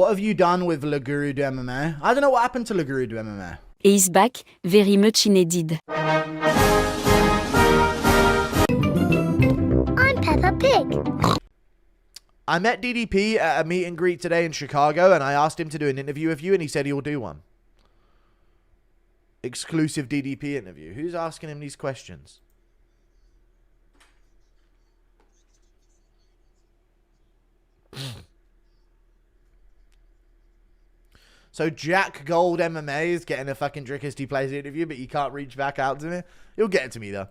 What have you done with Le Guru de MMA? I don't know what happened to Le Guru de MMA. He's back, very much indeed. I'm Peppa Pig. I met DDP at a meet and greet today in Chicago, and I asked him to do an interview with you, and he said he'll do one. Exclusive DDP interview. Who's asking him these questions? So Jack Gold MMA is getting a fucking Drickisty Plays interview, but you can't reach back out to me. He'll get it to me, though.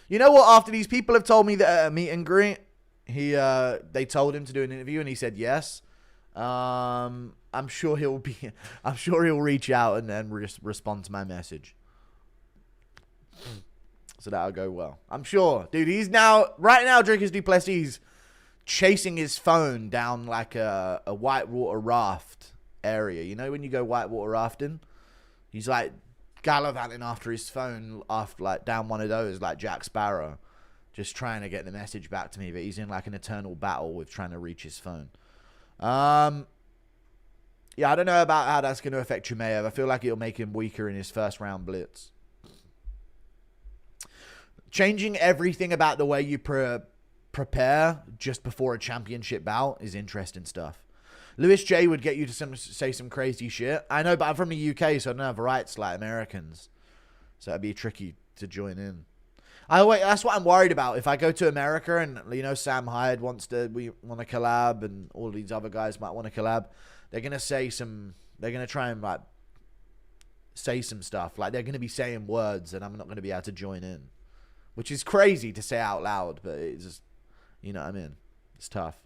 You know what? After these people have told me that at a meet and greet, they told him to do an interview, and he said yes. I'm sure he'll reach out and then respond to my message. So that'll go well. I'm sure, dude. Right now, Drickisty Plessy's chasing his phone down like a whitewater raft area. You know when you go whitewater rafting? He's like gallivanting after his phone, after like down one of those, like Jack Sparrow, just trying to get the message back to me. But he's in like an eternal battle with trying to reach his phone. Yeah, I don't know about how that's going to affect Chimaev. I feel like it'll make him weaker in his first round blitz. Changing everything about the way you prepare just before a championship bout is interesting stuff. Lewis J would get you to say some crazy shit. I know, but I'm from the UK, so I don't have rights like Americans. So it'd be tricky to join in. That's what I'm worried about. If I go to America and, you know, Sam Hyde we want to collab, and all these other guys might want to collab, they're going to try and like say some stuff. Like they're going to be saying words and I'm not going to be able to join in, which is crazy to say out loud, but it's just, you know what I mean? It's tough.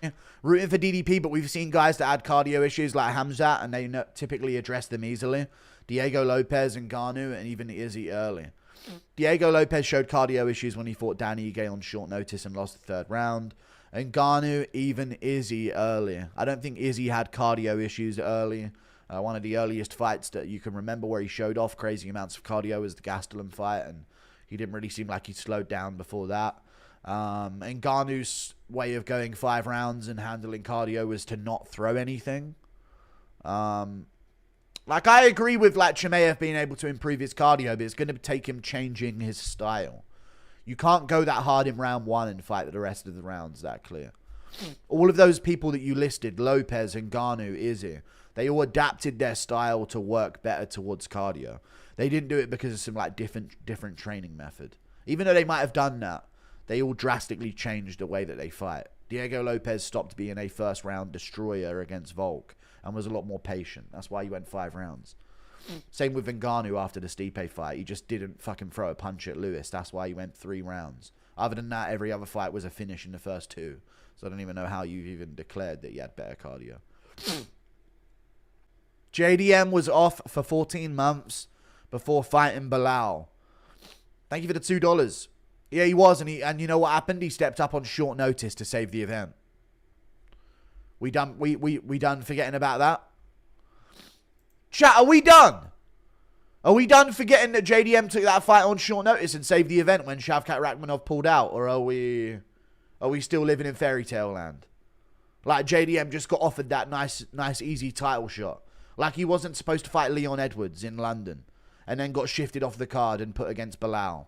Yeah. Rooting for DDP, but we've seen guys that had cardio issues like Khamzat, and they typically address them easily. Diego Lopez and Ngannou, and even Izzy early. Diego Lopez showed cardio issues when he fought Danny Ige on short notice and lost the third round. And Ngannou, even Izzy early. I don't think Izzy had cardio issues early. One of the earliest fights that you can remember where he showed off crazy amounts of cardio was the Gastelum fight, and he didn't really seem like he slowed down before that. And Ngannou's way of going 5 rounds and handling cardio was to not throw anything. Like, I agree with like Chimaev being able to improve his cardio, but it's going to take him changing his style. You can't go that hard in round 1 and fight the rest of the rounds that clear. All of those people that you listed, Lopez and Ngannou, Izzy, they all adapted their style to work better towards cardio. They didn't do it because of some like different training method. Even though they might have done that, they all drastically changed the way that they fight. Diego Lopez stopped being a first round destroyer against Volk and was a lot more patient. That's why he went 5 rounds. Same with Ngannou after the Stipe fight. He just didn't fucking throw a punch at Lewis. That's why he went 3 rounds. Other than that, every other fight was a finish in the first 2. So I don't even know how you even declared that he had better cardio. JDM was off for 14 months before fighting Bilal. Thank you for the $2. Yeah, he was, and you know what happened? He stepped up on short notice to save the event. We done forgetting about that? Chat, are we done? Are we done forgetting that JDM took that fight on short notice and saved the event when Shavkat Rakhmonov pulled out? Or are we still living in fairy tale land? Like JDM just got offered that nice easy title shot. Like he wasn't supposed to fight Leon Edwards in London and then got shifted off the card and put against Bilal,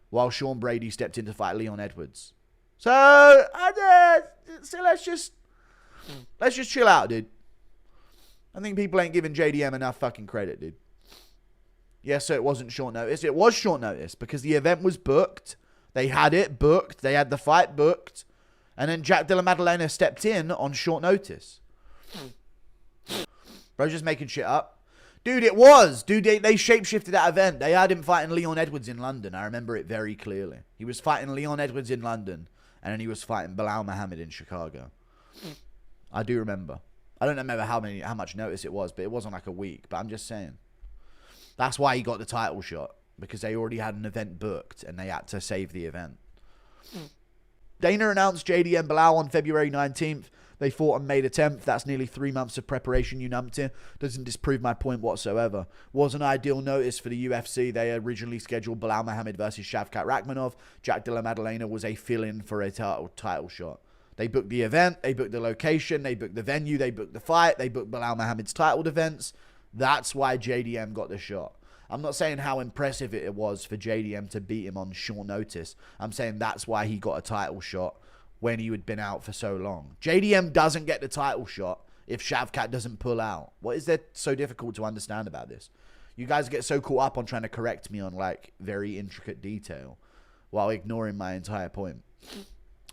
while Sean Brady stepped in to fight Leon Edwards. So let's just chill out, dude. I think people ain't giving JDM enough fucking credit, dude. Yes, so it wasn't short notice. It was short notice because the event was booked. They had it booked. They had the fight booked. And then Jack Della Maddalena stepped in on short notice. Bro's just making shit up. Dude, it was. Dude, they shapeshifted that event. They had him fighting Leon Edwards in London. I remember it very clearly. He was fighting Leon Edwards in London. And then he was fighting Bilal Muhammad in Chicago. I do remember. I don't remember how much notice it was, but it wasn't like a week. But I'm just saying. That's why he got the title shot. Because they already had an event booked. And they had to save the event. Dana announced JD and Bilal on February 19th. They fought on May the 10th. That's nearly 3 months of preparation, you numpty. Doesn't disprove my point whatsoever. Was an ideal notice for the UFC. They originally scheduled Bilal Muhammad versus Shavkat Rakhmonov. Jack Della Maddalena was a fill-in for a title shot. They booked the event, they booked the location, they booked the venue, they booked the fight, they booked Bilal Muhammad's title defense. That's why JDM got the shot. I'm not saying how impressive it was for JDM to beat him on short notice. I'm saying that's why he got a title shot when he had been out for so long. JDM doesn't get the title shot if Shavkat doesn't pull out. What is there so difficult to understand about this? You guys get so caught up on trying to correct me on like very intricate detail while ignoring my entire point.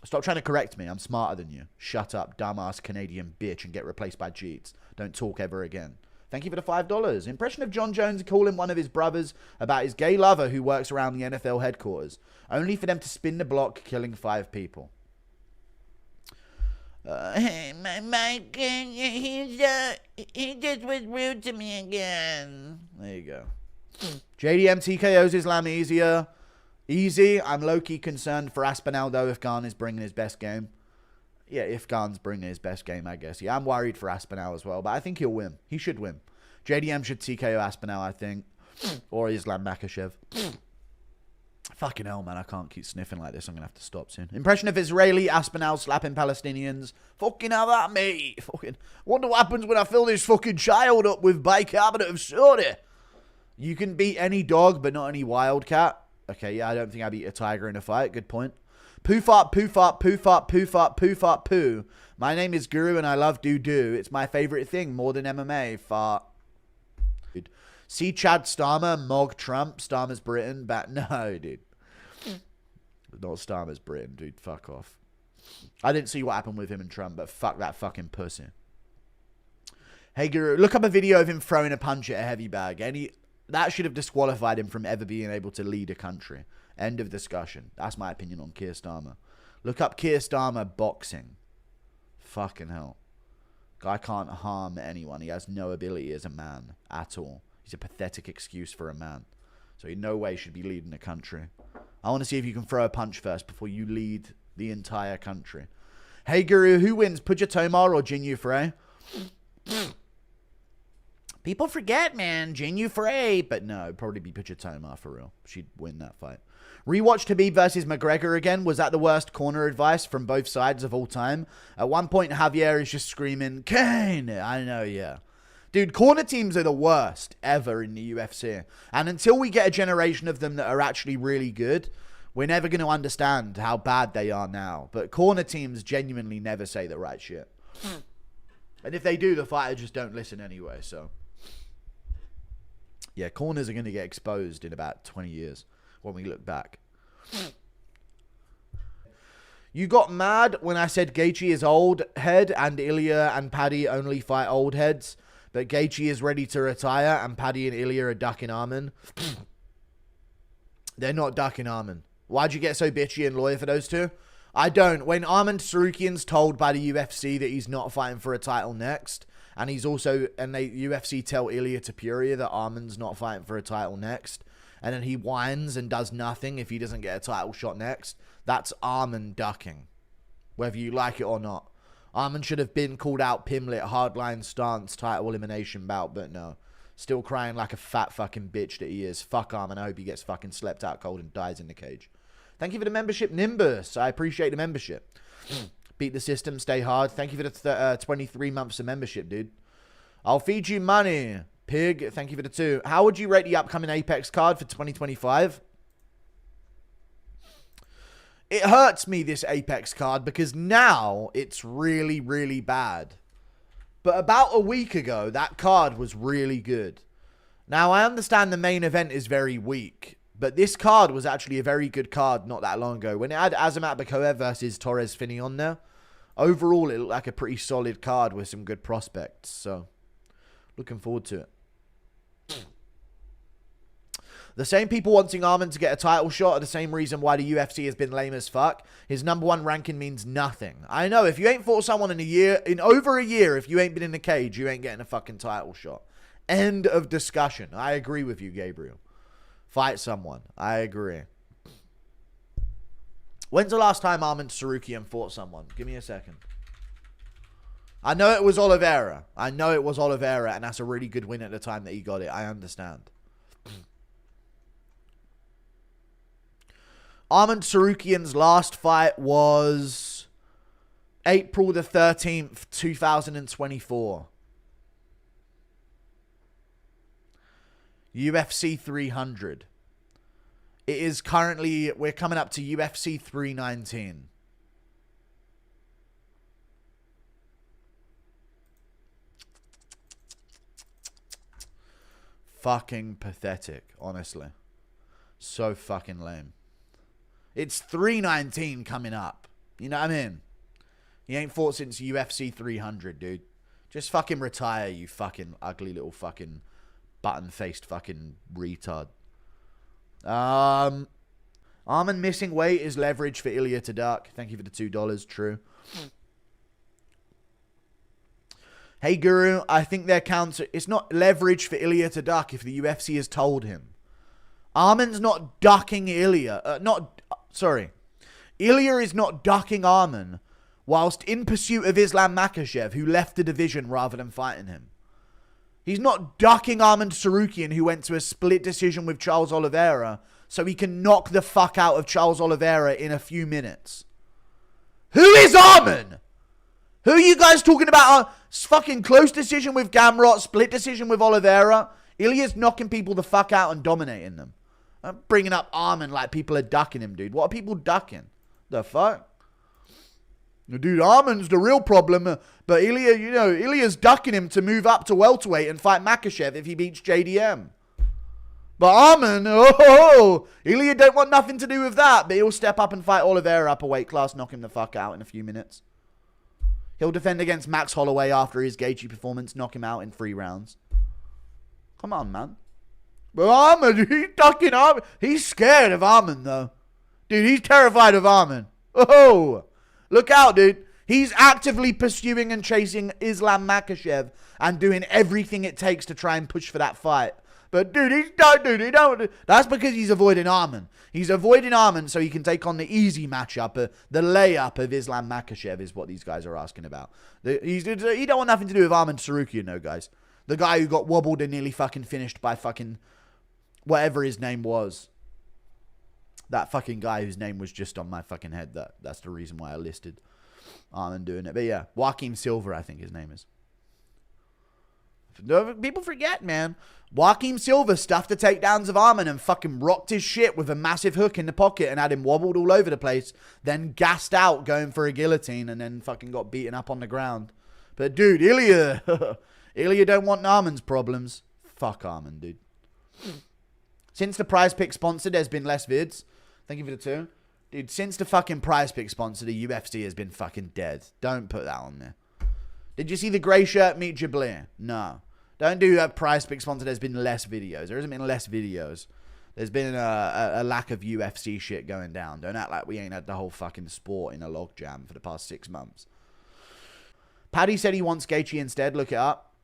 Stop trying to correct me. I'm smarter than you. Shut up, dumbass Canadian bitch, and get replaced by Jeets. Don't talk ever again. Thank you for the $5. Impression of John Jones calling one of his brothers about his gay lover who works around the NFL headquarters, only for them to spin the block, killing 5 people. Hey, Mike, he just was rude to me again. There you go. JDM TKOs Islam easier. Easy. I'm low-key concerned for Aspinall, though, if Garn is bringing his best game. Yeah, if Garn's bringing his best game, I guess. Yeah, I'm worried for Aspinall as well, but I think he'll win. He should win. JDM should TKO Aspinall, I think. Or Islam Makhachev. Fucking hell, man. I can't keep sniffing like this. I'm going to have to stop soon. Impression of Israeli Aspinall slapping Palestinians. Fucking have that, mate. Fucking wonder what happens when I fill this fucking child up with bicarbonate of soda. You can beat any dog, but not any wildcat. Okay, yeah, I don't think I beat a tiger in a fight. Good point. Poo fart, poo fart, poo fart, poo fart, poo fart, poo. My name is Guru and I love doo-doo. It's my favorite thing more than MMA. Fart. Dude. See Chad Starmer, Mog Trump. Starmer's Britain. No, dude. Not Starmer's Britain, dude. Fuck off. I didn't see what happened with him and Trump, but fuck that fucking pussy. Hey, Guru, look up a video of him throwing a punch at a heavy bag. That should have disqualified him from ever being able to lead a country. End of discussion. That's my opinion on Keir Starmer. Look up Keir Starmer boxing. Fucking hell. Guy can't harm anyone. He has no ability as a man at all. He's a pathetic excuse for a man. So he in no way should be leading a country. I want to see if you can throw a punch first before you lead the entire country. Hey, Guru, who wins, Puja Tomar or Jinyu Frey? People forget, man. Jinyu Frey. But no, it'd probably be Puja Tomar for real. She'd win that fight. Rewatch Khabib versus McGregor again. Was that the worst corner advice from both sides of all time? At one point, Javier is just screaming, Kane! I know, yeah. Dude, corner teams are the worst ever in the UFC. And until we get a generation of them that are actually really good, we're never going to understand how bad they are now. But corner teams genuinely never say the right shit. And if they do, the fighters just don't listen anyway, so... Yeah, corners are going to get exposed in about 20 years when we look back. You got mad when I said Gaethje is old head and Ilia and Paddy only fight old heads, but Gaethje is ready to retire and Paddy and Ilia are ducking Arman. They're not ducking Arman. Why'd you get so bitchy and loyal for those two? I don't. When Arman Tsarukyan's told by the UFC that he's not fighting for a title next, and he's also, and they UFC tell Ilia Topuria that Arman's not fighting for a title next, and then he whines and does nothing if he doesn't get a title shot next, that's Arman ducking, whether you like it or not. Arman should have been called out Pimlet, hardline stance, title elimination bout, but no. Still crying like a fat fucking bitch that he is. Fuck Arman, I hope he gets fucking slept out cold and dies in the cage. Thank you for the membership, Nimbus. I appreciate the membership. Beat the system, stay hard. Thank you for the 23 months of membership, dude. I'll feed you money. Pig, thank you for the 2. How would you rate the upcoming Apex card for 2025? It hurts me, this Apex card, because now it's really, really bad. But about a week ago, that card was really good. Now, I understand the main event is very weak, but this card was actually a very good card not that long ago. When it had Azamat Bakoev versus Torres Finney on there, overall, it looked like a pretty solid card with some good prospects. So, looking forward to it. The same people wanting Arman to get a title shot are the same reason why the UFC has been lame as fuck. His #1 ranking means nothing. I know, if you ain't fought someone in over a year, if you ain't been in the cage, you ain't getting a fucking title shot. End of discussion. I agree with you, Gabriel. Fight someone. I agree. When's the last time Arman Tsarukyan fought someone? Give me a second. I know it was Oliveira. And that's a really good win at the time that he got it. I understand. Arman Tsarukyan's last fight was April the 13th, 2024. UFC 300. It is currently, we're coming up to UFC 319. Fucking pathetic, honestly. So fucking lame. It's 319 coming up. You know what I mean? He ain't fought since UFC 300, dude. Just fucking retire, you fucking ugly little fucking button-faced fucking retard. Arman missing weight is leverage for Ilia to duck. Thank you for the $2. True. Hey, Guru, I think their counter... It's not leverage for Ilia to duck if the UFC has told him. Arman's not ducking Ilia. Ilia is not ducking Arman whilst in pursuit of Islam Makhachev, who left the division rather than fighting him. He's not ducking Arman Tsarukyan, who went to a split decision with Charles Oliveira, so he can knock the fuck out of Charles Oliveira in a few minutes. Who is Arman? Who are you guys talking about? Fucking close decision with Gamrot, split decision with Oliveira. Ilia's knocking people the fuck out and dominating them. I'm bringing up Arman like people are ducking him, dude. What are people ducking? The fuck? Dude, Arman's the real problem. But Ilia, you know, Ilia's ducking him to move up to welterweight and fight Makhachev if he beats JDM. But Arman, Ilia don't want nothing to do with that. But he'll step up and fight Oliveira up a weight class, knock him the fuck out in a few minutes. He'll defend against Max Holloway after his Gaethje performance, knock him out in 3 rounds. Come on, man. But Arman, he's ducking Arman. He's scared of Arman, though. Dude, he's terrified of Arman. Oh, look out, dude. He's actively pursuing and chasing Islam Makhachev and doing everything it takes to try and push for that fight. But dude, that's because he's avoiding Arman. He's avoiding Arman so he can take on the easy matchup, the layup of Islam Makhachev is what these guys are asking about. He don't want nothing to do with Arman Tsarukyan, no, guys. The guy who got wobbled and nearly fucking finished by fucking whatever his name was. That fucking guy whose name was just on my fucking head. That's the reason why I listed Arman doing it. But yeah, Joaquin Silva, I think his name is. People forget, man. Joaquin Silva stuffed the takedowns of Arman and fucking rocked his shit with a massive hook in the pocket and had him wobbled all over the place. Then gassed out going for a guillotine and then fucking got beaten up on the ground. But dude, Ilia don't want Arman's problems. Fuck Arman, dude. Since the Prize Pick sponsor, there's been less vids. Thank you for the 2. Dude, since the fucking Prize Pick sponsor, the UFC has been fucking dead. Don't put that on there. Did you see the grey shirt meet Jablir? No. Don't do a Prize Pick sponsor. There's been less videos. There hasn't been less videos. There's been a lack of UFC shit going down. Don't act like we ain't had the whole fucking sport in a logjam for the past 6 months. Paddy said he wants Gaethje instead. Look it up.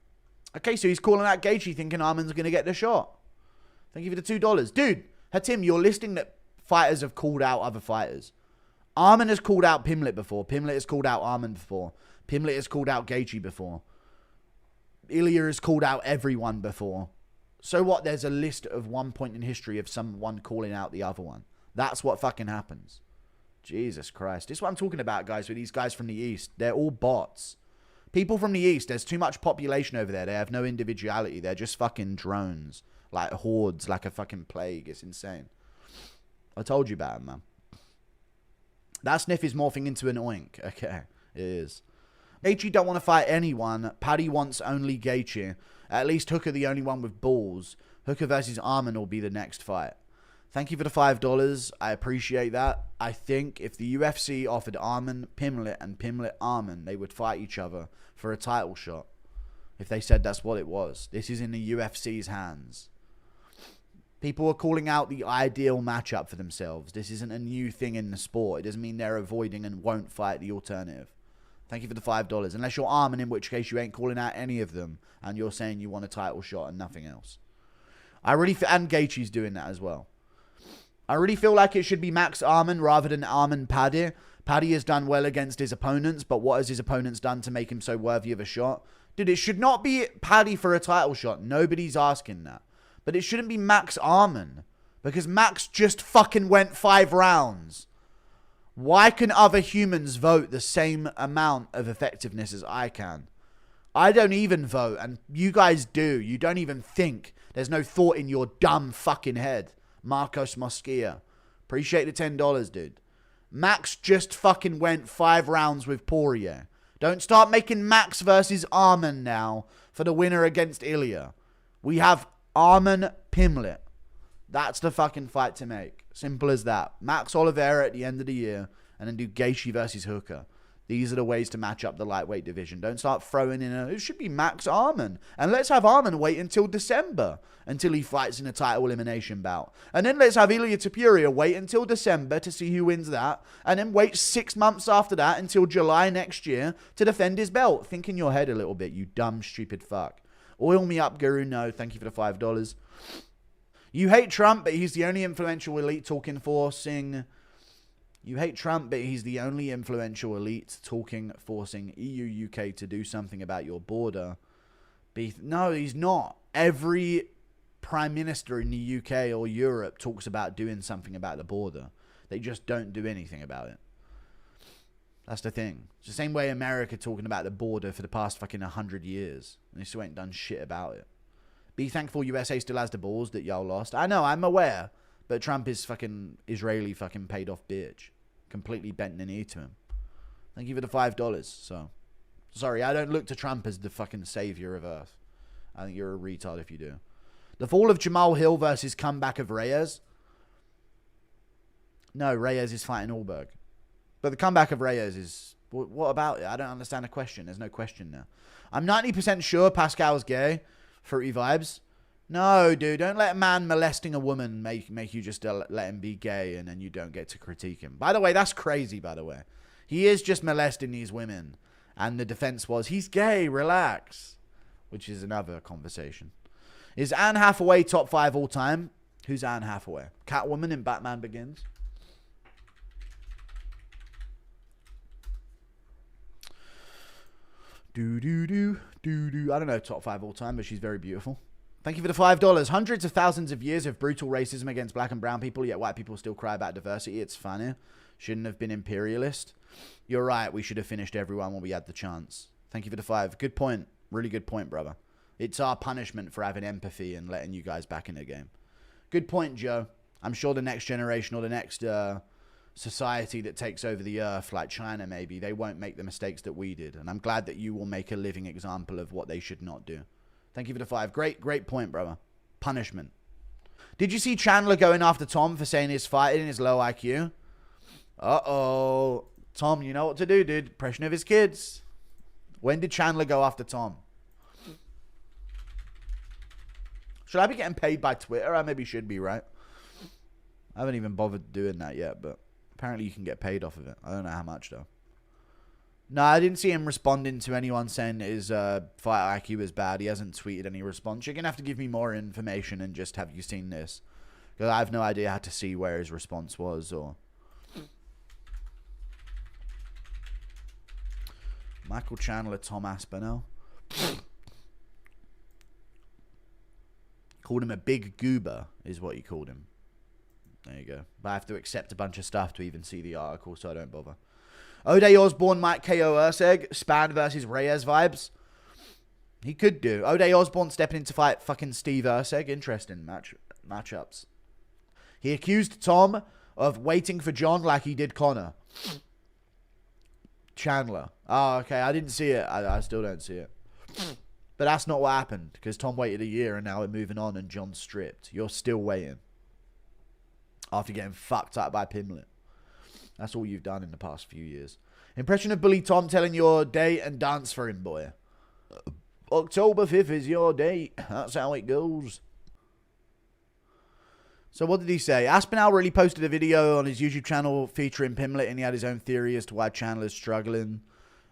Okay, so he's calling out Gaethje thinking Arman's going to get the shot. Thank you for the $2. Dude, Hatim, you're listing that fighters have called out other fighters. Arman has called out Pimlet before. Pimlet has called out Arman before. Pimlet has called out Gaethje before. Ilia has called out everyone before. So what? There's a list of one point in history of someone calling out the other one. That's what fucking happens. Jesus Christ. This is what I'm talking about, guys, with these guys from the East. They're all bots. People from the East, there's too much population over there. They have no individuality. They're just fucking drones. Like hordes, like a fucking plague. It's insane. I told you about it, man. That sniff is morphing into an oink. Okay, it is. Gaethje don't want to fight anyone. Paddy wants only Gaethje. At least Hooker the only one with balls. Hooker versus Arman will be the next fight. Thank you for the $5. I appreciate that. I think if the UFC offered Arman Pimlet and Pimlet Arman, they would fight each other for a title shot. If they said that's what it was. This is in the UFC's hands. People are calling out the ideal matchup for themselves. This isn't a new thing in the sport. It doesn't mean they're avoiding and won't fight the alternative. Thank you for the $5. Unless you're Arman, in which case you ain't calling out any of them. And you're saying you want a title shot and nothing else. And Gaethje's doing that as well. I really feel like it should be Max Arman rather than Arman Paddy. Paddy has done well against his opponents. But what has his opponents done to make him so worthy of a shot? Dude, it should not be Paddy for a title shot. Nobody's asking that. But it shouldn't be Max Arman. Because Max just fucking went 5 rounds. Why can other humans vote the same amount of effectiveness as I can? I don't even vote, and you guys do. You don't even think. There's no thought in your dumb fucking head. Marcos Mosquia. Appreciate the $10, dude. Max just fucking went 5 rounds with Poirier. Don't start making Max versus Arman now for the winner against Ilia. We have Arman Pimlet. That's the fucking fight to make. Simple as that. Max Oliveira at the end of the year, and then do Gaethje versus Hooker. These are the ways to match up the lightweight division. Don't start throwing in it should be Max Arman. And let's have Arman wait until December until he fights in a title elimination bout. And then let's have Ilia Topuria wait until December to see who wins that. And then wait 6 months after that until July next year to defend his belt. Think in your head a little bit, you dumb, stupid fuck. Oil me up, Guru. No, thank you for the $5. You hate Trump, but he's the only influential elite talking forcing... You hate Trump, but he's the only influential elite forcing EU, UK to do something about your border. No, he's not. Every prime minister in the UK or Europe talks about doing something about the border. They just don't do anything about it. That's the thing. It's the same way America talking about the border for the past fucking 100 years. And they still ain't done shit about it. Be thankful USA still has the balls that y'all lost. I know, I'm aware. But Trump is fucking Israeli fucking paid off bitch. Completely bent the knee to him. Thank you for the $5. So, sorry, I don't look to Trump as the fucking savior of Earth. I think you're a retard if you do. The fall of Jamal Hill versus comeback of Reyes. No, Reyes is fighting Allberg. But the comeback of Reyes is... What about it? I don't understand the question. There's no question there. I'm 90% sure Pascal's gay. Fruity vibes. No, dude, don't let a man molesting a woman make you just let him be gay and then you don't get to critique him. By the way, that's crazy, by the way. He is just molesting these women. And the defense was, he's gay, relax. Which is another conversation. Is Anne Hathaway top 5 all time? Who's Anne Hathaway? Catwoman in Batman Begins? I don't know top 5 all time, but she's very beautiful. Thank you for the $5. Hundreds of thousands of years of brutal racism against black and brown people, yet white people still cry about diversity. It's funny. Shouldn't have been imperialist. You're right. We should have finished everyone when we had the chance. Thank you for the 5. Good point. Really good point, brother. It's our punishment for having empathy and letting you guys back in the game. Good point, Joe. I'm sure the next generation or the next society that takes over the earth, like China maybe, they won't make the mistakes that we did. And I'm glad that you will make a living example of what they should not do. Thank you for the 5. Great point, brother. Punishment. Did you see Chandler going after Tom for saying he's fighting his low IQ? Uh-oh. Tom, you know what to do, dude. Depression of his kids. When did Chandler go after Tom? Should I be getting paid by Twitter? I maybe should be, right? I haven't even bothered doing that yet, but apparently you can get paid off of it. I don't know how much, though. No, I didn't see him responding to anyone saying his fight IQ is bad. He hasn't tweeted any response. You're going to have to give me more information and just have you seen this? Because I have no idea how to see where his response was or... Michael Chandler, Tom Aspinall. Called him a big goober, is what he called him. There you go. But I have to accept a bunch of stuff to even see the article, so I don't bother. O'Day Osborne might KO Urseg. Span versus Reyes vibes. He could do. O'Day Osborne stepping in to fight fucking Steve Urseg. Interesting matchups. He accused Tom of waiting for John like he did Connor. Chandler. Oh, okay. I didn't see it. I still don't see it. But that's not what happened. Because Tom waited a year and now we're moving on and John's stripped. You're still waiting. After getting fucked up by Pimlet. That's all you've done in the past few years. Impression of Bully Tom telling your date and dance for him, boy. October 5th is your date. That's how it goes. So what did he say? Aspinall really posted a video on his YouTube channel featuring Pimlet and he had his own theory as to why Chandler's struggling.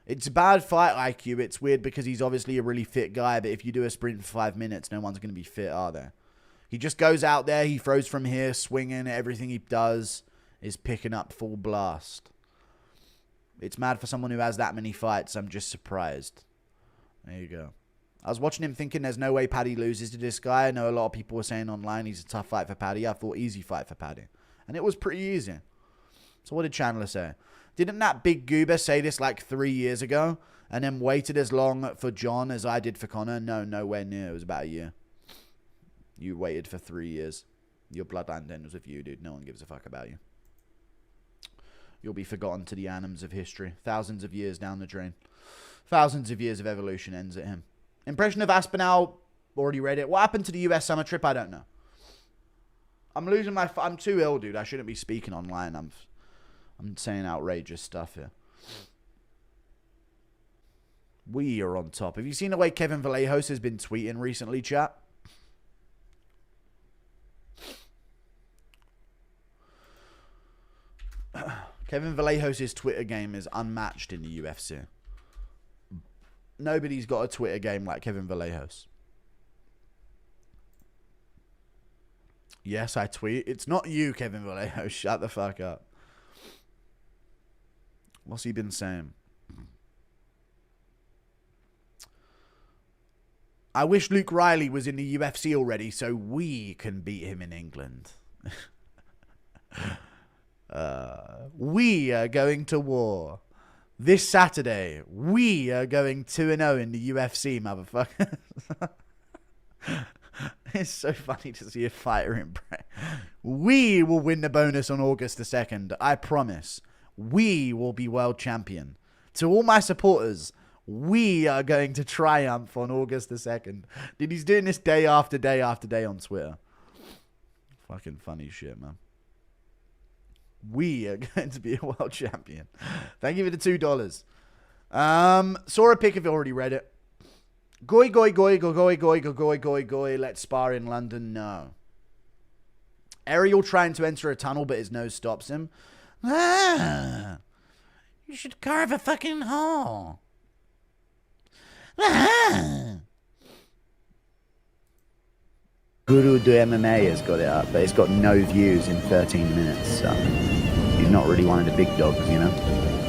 It's a bad fight IQ. It's weird because he's obviously a really fit guy, but if you do a sprint for 5 minutes, no one's going to be fit, are they? He just goes out there, he throws from here, swinging, everything he does is picking up full blast. It's mad for someone who has that many fights. I'm just surprised. There you go. I was watching him thinking there's no way Paddy loses to this guy. I know a lot of people were saying online he's a tough fight for Paddy. I thought easy fight for Paddy. And it was pretty easy. So what did Chandler say? Didn't that big goober say this like 3 years ago and then waited as long for John as I did for Connor? No, nowhere near. It was about a year. You waited for 3 years. Your bloodline ends with you, dude. No one gives a fuck about you. You'll be forgotten to the annals of history. Thousands of years down the drain. Thousands of years of evolution ends at him. Impression of Aspinall. Already read it. What happened to the US summer trip? I don't know. I'm too ill, dude. I shouldn't be speaking online. I'm saying outrageous stuff here. We are on top. Have you seen the way Kevin Vallejos has been tweeting recently, chat? Kevin Vallejos' Twitter game is unmatched in the UFC. Nobody's got a Twitter game like Kevin Vallejos. Yes, I tweet. It's not you, Kevin Vallejos. Shut the fuck up. What's he been saying? I wish Luke Riley was in the UFC already so we can beat him in England. We are going to war. This Saturday, we are going 2-0 in the UFC, motherfucker. It's so funny to see a fighter in prey. We will win the bonus on August the 2nd. I promise. We will be world champion. To all my supporters, we are going to triumph on August the 2nd. Dude, he's doing this day after day after day on Twitter. Fucking funny shit, man. We are going to be a world champion. Thank you for the $2. Saw a pic if you already read it. Goy, goy, goy, goy, goy, goy, goy, goy, goy, goy. Let's spar in London. No. Ariel trying to enter a tunnel, but his nose stops him. Ah, you should carve a fucking hole. Ah. Guru do MMA has got it up, but it's got no views in 13 minutes, so he's not really one of the big dogs, you know?